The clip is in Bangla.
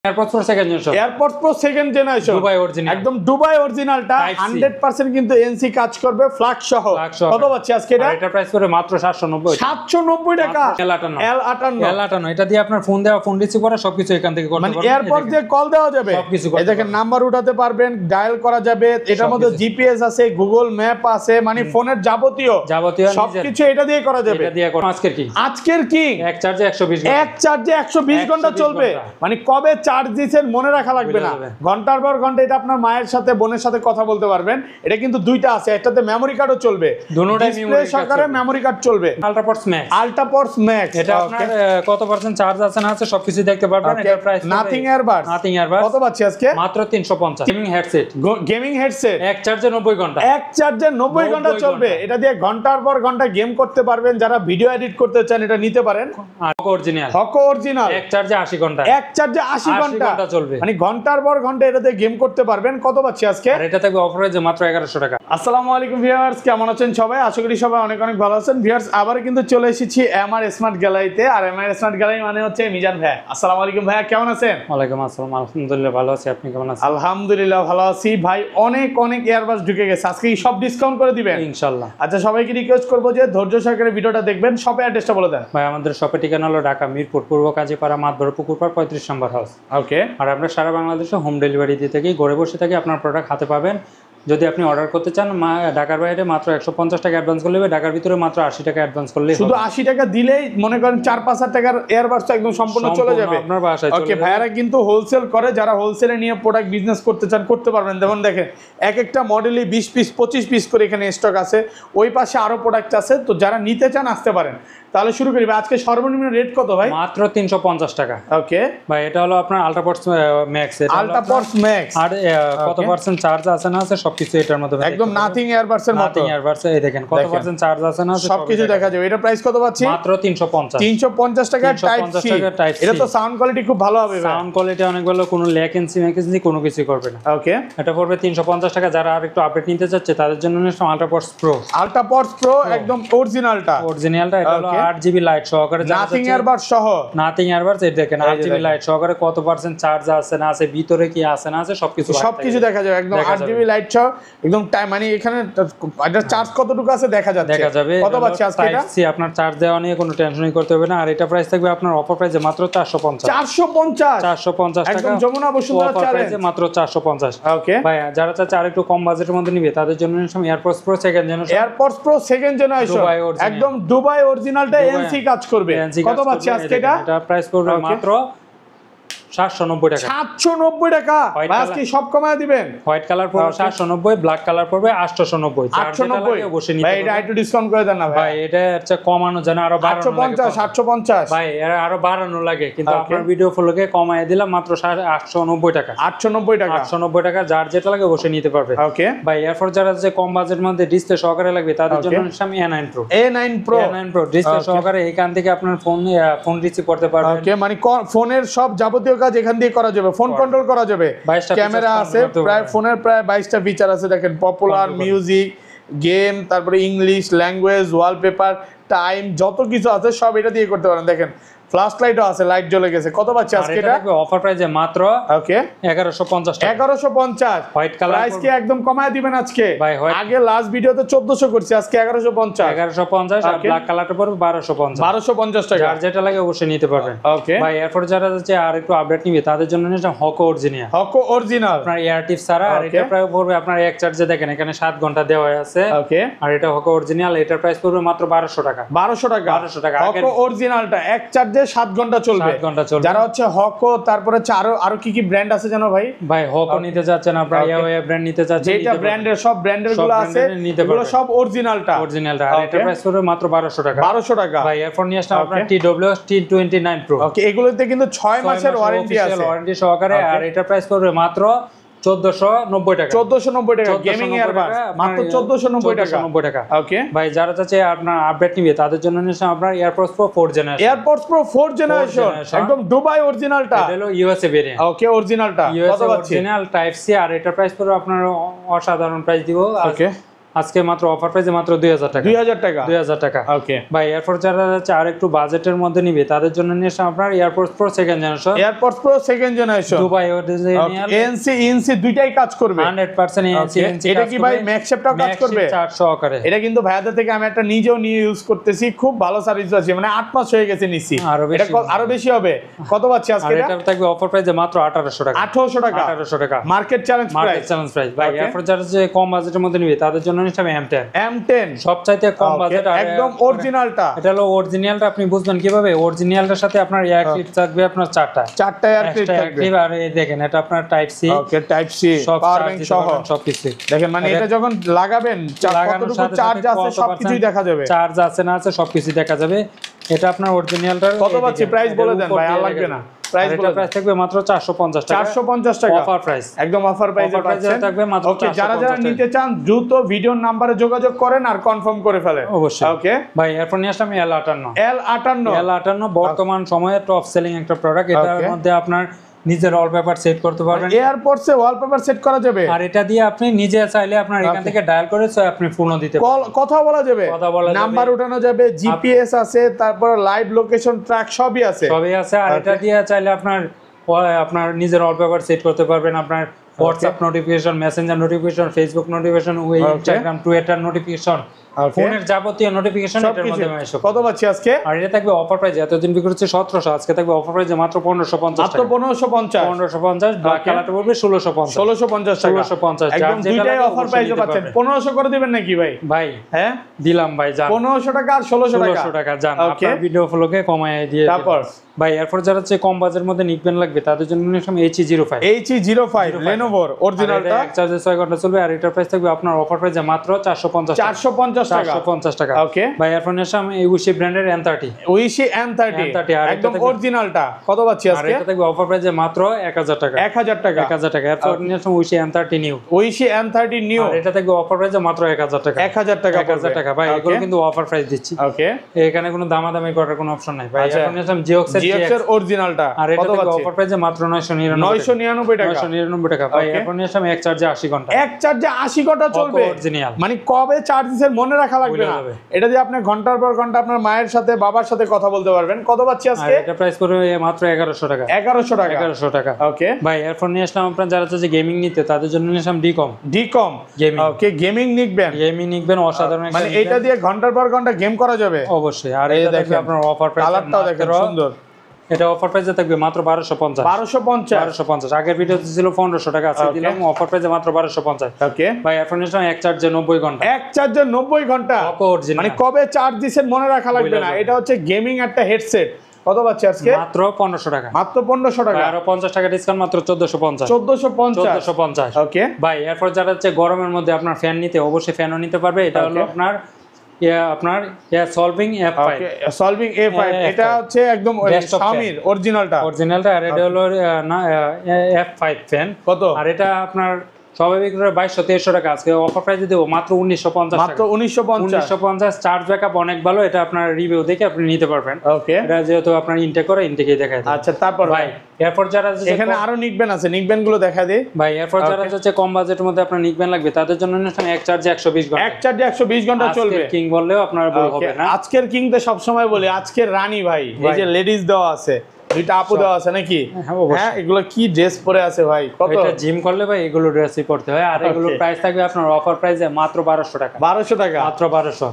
AirPods Pro second generation, AirPods Pro second generation Dubai original, একদম দুবাই অরিজিনালটা 100% কিন্তু এনসি কাজ করবে ফ্ল্যাগ সহ। কত পাচ্ছি আজকে এটা? এটা প্রাইস করে মাত্র 790 টাকা। L58 এটা দিয়ে আপনার ফোন দেওয়া, ফোন রিসিভ করা সবকিছু এখান থেকে করতে পারবেন। এয়ারপড দিয়ে কল দেওয়া যাবে, সবকিছু এই দেখেন নাম্বার উঠাতে পারবেন, ডায়াল করা যাবে, এটার মধ্যে জিপিএস আছে, গুগল ম্যাপ আছে, মানে ফোনের যাবতীয় সবকিছু এটা দিয়ে করা যাবে। এটা দিয়ে আজকের কি এক চার্জে 120 ঘন্টা চলবে, মানে কবে চার্জ দিয়েছেন মনে রাখা লাগবে না, ঘন্টার পর ঘন্টা এটা আপনার মায়ের সাথে বোনের সাথে কথা বলতে পারবেন। এটা কিন্তু দুইটা আছে, একটাতে মেমরি কার্ডও চলবে, ডিসপ্লে সহকারে মেমরি কার্ড চলবে। আল্ট্রাপডস ম্যাক্স এটা আপনার কত পার্সেন্ট চার্জ আছে না আছে সবকিছু দেখতে পারবেন। এটা প্রাইস নাথিং এয়ারবাডস কত পাচ্ছি আজকে? মাত্র 350। গেমিং হেডসেট এক চার্জে 90 ঘন্টা, এক চার্জে 90 ঘন্টা চলবে। এটা দিয়ে ঘন্টার পর ঘন্টা গেম করতে পারবেন, যারা ভিডিও এডিট করতে চান এটা নিতে পারেন। হকো অরিজিনাল এক চার্জে 80 ঘন্টা, এক চার্জে 80 ঘন্টা চলবে, মানে ঘন্টার পর ঘন্টা এটাতে গেম করতে পারবেন। কত পাচ্ছি আজকে? আর এটা থাকবে অফারে যে মাত্র 1100 টাকা। আসসালামু আলাইকুম ভিউয়ার্স, কেমন আছেন সবাই? আশা করি সবাই অনেক অনেক ভালো আছেন। ভিউয়ার্স আবার কিন্তু চলে এসেছি এমআর স্মার্ট গ্যালারিতে, আর এমআর স্মার্ট গ্যালারি মানে হচ্ছে মিজান ভাই। আসসালামু আলাইকুম ভাইয়া, কেমন আছেন? ওয়ালাইকুম আসসালাম, আলহামদুলিল্লাহ ভালো আছি, আপনি কেমন আছেন? আলহামদুলিল্লাহ ভালো আছি ভাই। অনেক অনেক এয়ারবাস ঢুকে গেছে, আজকে সব ডিসকাউন্ট করে দিবেন ইনশাআল্লাহ। আচ্ছা, সবাইকে রিকোয়েস্ট করবো যে ধৈর্য সহকারে ভিডিওটা দেখবেন। শপের অ্যাড্রেসটা বলে দেন ভাই। আমাদের শপের ঠিকানা হলো ঢাকা মিরপুর পূর্ব কাজীপাড়া মাতবর পুকুরপাড় 35 নম্বর হাউস। ওকে। আর আমরা সারা বাংলাদেশে হোম ডেলিভারি দিয়ে থাকি, ঘরে বসে থাকি, আপনার প্রোডাক্ট হাতে পাবেন। যদি আপনি অর্ডার করতে চান ঢাকার বাইরে মাত্র 150 টাকা অ্যাডভান্স করলে হবে, ঢাকার ভিতরে মাত্র 80 টাকা অ্যাডভান্স করলে, শুধু 80 টাকা দিলেই মনে করেন 4-5 টাকার এয়ারবাসটা একদম সম্পূর্ণ চলে যাবে আপনার বাসায়। ওকে। ভাইয়ারা কিন্তু হোলসেল করে, যারা হোলসেলে নিয়ে প্রোডাক্ট বিজনেস করতে চান করতে পারবেন। যেমন দেখেন এক একটা মডেলই 20 পিস 25 পিস করে এখানে স্টক আছে, ওই পাশে আরো প্রোডাক্ট আছে, তো যারা নিতে চান আসতে পারেন। তাহলে শুরু করি ভাই। আজকে সর্বনিম্ন রেট কত ভাই? মাত্র 350 টাকা। ওকে ভাই, এটা হলো আপনার আল্ট্রাপডস ম্যাক্স। আল্ট্রাপডস ম্যাক্স আর কত পার্সেন্ট চার্জ আছে না আছে সবকিছু এটার মধ্যে একদম নাথিং এয়ারবাডস এর মতো। নাথিং এয়ারবাডস এই দেখেন কত পার্সেন্ট চার্জ আছে না আছে সবকিছু দেখা যাবে। এটা প্রাইস কত পাচ্ছি? মাত্র 350। 350 টাকা টাইপ সি। এটা তো সাউন্ড কোয়ালিটি খুব ভালো হবে ভাই। সাউন্ড কোয়ালিটি অনেক ভালো, কোনো ল্যাকেন্সি ম্যাকেন্সি কোনো কিছু করবে না। ওকে। এটা পড়বে 350 টাকা। যারা আর একটু আপডেট নিতে চাচ্ছে তাদের জন্য আল্ট্রাপডস প্রো। আল্ট্রাপডস প্রো একদম অরিজিনালটা। এটা হলো 8GB লাইট সহকারে, নাথিং এয়ারবাডস সহ। নাথিং এয়ারবাডস এই দেখেন 8GB লাইট সহকারে কত পার্সেন্ট চার্জ আছে না আছে, ভিতরে কি আছে না আছে সবকিছু দেখা যাবে। একদম 8GB লাইট সহ একদম টাইম, মানে এখানে এটা চার্জ কতটুকু আছে দেখা যাবে। কত পাচ্ছি আজকে এটা? আপনার চার্জ দেওয়া নিয়ে কোনো টেনশনই করতে হবে না। আর এটা প্রাইস থাকবে আপনার অফার প্রাইসে মাত্র 450 টাকা। একদম যমুনা বসুন্ধরা প্রাইসে মাত্র 450। ওকে ভাই, যারা চাচ্ছে আরেকটু কম বাজেটের মধ্যে নিবে তাদের জন্য AirPods Pro second generation. AirPods Pro second generation একদম দুবাই অরিজিনালটা এনসি কাজ করবে। কত পাচ্ছি আজকে এটা? এটা প্রাইস পড়বে মাত্র 790 টাকা। 790 টাকা। আজকে সব কমায় দিবেন। হোয়াইট কালার পড়বে 790, ব্ল্যাক কালার পড়বে 890। 890 অবশ্যই নিতে ভাই, এটা একটু ডিসকাউন্ট করে দেন না ভাই। এটা হচ্ছে কমানো জানা আরো 850 ভাই, এর আরো বাড়ানো লাগে, কিন্তু আপনার ভিডিও ফলোকে কমায় দিলাম মাত্র 890 টাকা। 890 টাকা। যার যেটা লাগে অবশ্যই নিতে পারবে। ওকে ভাই, এরপর যারা যে কম বাজেটের মধ্যে ডিসপ্লে সহকারে লাগবে তাদের জন্য আমি A9 Pro ডিসপ্লে সহকারে এখান থেকে আপনার ফোন রিসিভ করতে পারবেন। ওকে, মানে ফোনের সব যাবতীয় কাজ এখান দিয়ে করা যাবে, ফোন কন্ট্রোল করা যাবে, ক্যামেরা আছে, প্রায় ফোনের প্রায় 22টা ফিচার আছে। দেখেন পপুলার মিউজিক, গেম, তারপরে ইংলিশ ল্যাঙ্গুয়েজ, ওয়ালপেপার, টাইম, যত কিছু আছে সব এটা দিয়ে করতে পারেন। দেখেন ফ্ল্যাশ লাইটও আছে, লাইট জ্বলে গেছে। কত পাচ্ছি আজকে এটা? অফার প্রাইসে মাত্র ওকে 1150 টাকা। 1150 হোয়াইট কালার প্রাইস কি একদম কমায় দিবেন আজকে? ভাই আগে লাস্ট ভিডিওতে 1400 করছি, আজকে 1150 আর ব্ল্যাক কালারটা পড়বে 1250 টাকা। যার যেটা লাগে অবশ্যই নিতে পারবেন। ওকে ভাই, এরপর যারা যাচ্ছে আর একটু আপডেট নিবে তাদের জন্য হকো অরিজিনাল আপনার এয়ার টিপ ছাড়া। আর এটা প্রায় পড়বে আপনার এক চার্জে দেখেন এখানে 7 ঘন্টা দেওয়া আছে। ওকে। আর এটা হকো অরিজিনাল, এটার প্রাইস পড়বে মাত্র 1200 টাকা। 1200 টাকা। হকো অরিজিনালটা এক চার্জে 7 ঘন্টা চলবে। যারা হচ্ছে হকো, তারপরে আরো কি ব্র্যান্ড আছে জানো ভাই? ভাই, হকো নিতে যাচ্ছেন আপনারা, ইয়াওয়া ব্র্যান্ড নিতে যাচ্ছেন, যেটা ব্র্যান্ডের সব ব্র্যান্ডের গুলো আছে এগুলো সব অরিজিনালটা। আর এটা প্রাইস পড়বে মাত্র 1200 টাকা। 1200 টাকা। ভাই, এরপর নিয়ে আসলাম আপনার TWS T29 Pro। ওকে, এগুলোতে কিন্তু 6 মাসের ওয়ারেন্টি আছে, ওয়ারেন্টি সহকারে। আর এটা প্রাইস পড়বে মাত্র 1490 টাকা। 1490 টাকা গেমিং এয়ারবাস, মাত্র 1490 টাকা। ওকে ভাই, যারা চাচ্ছে আপনার আপডেট নিবে তাদের জন্য নিয়ে আপনার AirPods pro 4 generation. AirPods pro 4 generation একদম দুবাই অরিজিনালটা। এটা হলো ইউএসএ ভেরিয়েন্ট। ওকে, অরিজিনালটা কত পাচ্ছি? Original type C. আর এটা প্রাইস পড়বে আপনার অসাধারণ প্রাইস দিব। ওকে, আজকে মাত্র অফার প্রাইসে মাত্র 2000 টাকা 2000 টাকা 2000 টাকা ওকে ভাই এরপর যারা যাচ্ছে আর একটু বাজেটের মধ্যে নিবে তাদের জন্য নিয়ে আসলাম আপনার AirPods Pro second generation AirPods Pro second generation Dubai original NC ENC দুইটাই কাজ করবে 100% এনসি এটা কি ভাই ম্যাকশেপটাও কাজ করবে 400 সহকারে এটা কিন্তু ভাইয়াদের থেকে আমি একটা নিজেও নিয়ে ইউজ করতেছি খুব ভালো সার্ভিস আছে মানে 8 মাস হয়ে গেছে নিছি এটা আরো বেশি হবে কত পাচ্ছি আজকে এটা থাকবে অফার প্রাইসে মাত্র 1800 টাকা 1800 টাকা 1800 টাকা মার্কেট চ্যালেঞ্জ প্রাইস ভাই এরপর যারা যে কম বাজেটের মধ্যে নিবে তাদের জন্য নিশ্চয় M10 M10 সবচাইতে কম বাজেট আর একদম অরিজিনালটা এটা হলো অরিজিনালটা আপনি বুঝবেন কিভাবে অরিজিনালটার সাথে আপনার এয়ার ক্লিপ থাকবে আপনার চারটা এয়ার ক্লিপ থাকবে আর এই দেখেন এটা আপনার type C okay type C power bank সহ সবকিছু দেখেন মানে এটা যখন লাগাবেন কতটুকু চার্জ আছে সবকিছুই দেখা যাবে চার্জ আছে না আছে সবকিছু দেখা যাবে এটা আপনার অরিজিনালটা কত পাচ্ছি প্রাইস বলে দেন ভাই আর লাগবে না প্রাইস বলে প্রাইস থাকবে মাত্র 450 টাকা 450 টাকা অফার প্রাইস একদম অফার প্রাইসে পাচ্ছেন থাকবে মাত্র ওকে যারা নিতে চান দ্রুত ভিডিওর নম্বরে যোগাযোগ করেন আর কনফার্ম করে ফেলেন অবশ্যই ওকে ভাই এরপর নিয়ে আসলাম L58 L58 বর্তমান সময়ে টপ সেলিং একটা প্রোডাক্ট এটার মধ্যে আপনার নিজের ওয়ালপেপার সেট করতে পারবেন এয়ারপোর্টসে ওয়ালপেপার সেট করা যাবে আর এটা দিয়ে আপনি নিজে চাইলে আপনার এখান থেকে ডায়াল করে আপনি ফোনও দিতে পারবেন কথা বলা যাবে নাম্বার উঠানো যাবে জিপিএস আছে তারপর লাইভ লোকেশন ট্র্যাক সবই আছে আর এটা দিয়ে চাইলে আপনার নিজের ওয়ালপেপার সেট করতে পারবেন আপনার WhatsApp notification Messenger notification Facebook notification Instagram Twitter notification ফোনের যাবতীয় নোটিফিকেশন এটার মধ্যে আসবে কত পাচ্ছি আজকে আর এটা থাকবে অফার প্রাইস এতদিন বিক্রি হচ্ছে 1700 আজকে থাকবে অফার প্রাইসে মাত্র 1550 মাত্র 1550 ব্ল্যাক কালারটা পড়বে 1650 1650 টাকা 1650 একদম দুইটাই অফার প্রাইসে পাচ্ছেন 1500 করে দিবেন নাকি ভাই হ্যাঁ দিলাম ভাই জান 1500 টাকা আর 1600 টাকা জান আপনার ভিডিও ফলোকে কমায় দিয়ে তারপর ভাই এরপর যারা হচ্ছে কম বাজেটের মধ্যে নিকবেন লাগবে তাদের জন্য নিলাম HE05 Lenovo অরিজিনালটা এক চার্জে 6 ঘন্টা চলবে আর এটার প্রাইস থাকবে আপনার অফার প্রাইসে মাত্র 450 টাকা 450 টাকা ওকে ভাই এরপর নিলাম উইশি ব্র্যান্ডের M30 উইশি M30 একদম অরিজিনালটা কত পাচ্ছি আজকে আর এটা থাকবে অফার প্রাইসে মাত্র 1000 টাকা 1000 টাকা 1000 টাকা এরপর নিলাম উইশি M30 নিউ উইশি M30 নিউ আর এটা থাকবে অফার প্রাইসে মাত্র 1000 টাকা 1000 টাকা 1000 টাকা ভাই এগুলো কিন্তু অফার প্রাইস দিচ্ছি ওকে এখানে কোনো দামাদামি করার কোনো অপশন নাই ভাই এখন নিলাম জিওক্স এর অরিজিনালটা আর এটা থাকবে অফার প্রাইসে মাত্র 999 টাকা 999 টাকা ভাই এখন নিলাম এক চার্জে 80 ঘন্টা এক চার্জে 80 ঘন্টা চলবে অরিজিনাল মানে কবে চার্জ দিছেন মনে রাখা লাগবে না এটা দিয়ে আপনি ঘন্টার পর ঘন্টা আপনার মায়ের সাথে বাবার সাথে কথা বলতে পারবেন কত পাচ্ছি আজকে আর এটা প্রাইস পড়বে মাত্র 1100 টাকা 1100 টাকা ওকে ভাই এরপর নিয়ে আসলাম আপনারা যারা চাচ্ছে গেমিং নিতে তাদের জন্য নিয়ে আসলাম ডিকম গেমিং ওকে গেমিং নিকবেন অসাধারণ মানে এটা দিয়ে ঘন্টার পর ঘন্টা গেম করা যাবে অবশ্যই আর এটা দেখেন আপনার অফার প্রাইস কালারটাও দেখেন সুন্দর এটা অফার প্রাইসে থাকবে মাত্র 1250 আগের ভিডিওতে ছিল 1500 টাকা আছে দিলাম অফার প্রাইসে মাত্র 1250 ওকে ভাই এখন নিলাম এক চার্জে 90 ঘন্টা মানে কবে চার্জ দিবেন মনে রাখা লাগবে না এটা হচ্ছে গেমিং একটা হেডসেট কত পাচ্ছি আজকে মাত্র 1500 টাকা মাত্র 1500 টাকা আর 50 টাকা ডিসকাউন্ট মাত্র 1450 ওকে ভাই এরপর যারা হচ্ছে গরমের মধ্যে আপনার ফ্যান নিতে অবশ্যই ফ্যানও নিতে পারবে এটা হলো আপনার সলভিং F5 এটা হচ্ছে একদম Xiaomi অরিজিনালটা আর এটা হলো না F5 ফ্যান কত আর এটা আপনার স্বাভাবিক 2200-2300 টাকা আজকে অফার প্রাইসে দেব মাত্র 1950 মাত্র 1950 চার্জ ব্যাকআপ অনেক ভালো এটা আপনার রিভিউ দেখে আপনি নিতে পারবেন ওকে এটা যেহেতু আপনার ইনটেক করে ইনটেকই দেখায় আচ্ছা তারপর ভাই এরপর যারা এখানে আরো নিকবেন আছে নিকবেন গুলো দেখা দেই ভাই এরপর যারা হচ্ছে কম বাজেটের মধ্যে আপনার নিকবেন লাগবে তাদের জন্য এক চার্জে 120 ঘন্টা এক চার্জে 120 ঘন্টা চলবে কিং বললেও আপনার ভুল হবে না আজকের কিং তো সব সময় বলি আজকের রানী ভাই এই যে লেডিস দেওয়া আছে দুইটা আপু দেওয়া আছে নাকি হ্যাঁ এগুলো কি ড্রেস পরে আছে ভাই কত এটা জিম করলে ভাই এগুলো ড্রেসই পড়তে হয় আর এগুলো প্রাইস থাকবে আপনার অফার প্রাইসে মাত্র 1200 টাকা 1200 টাকা মাত্র 1200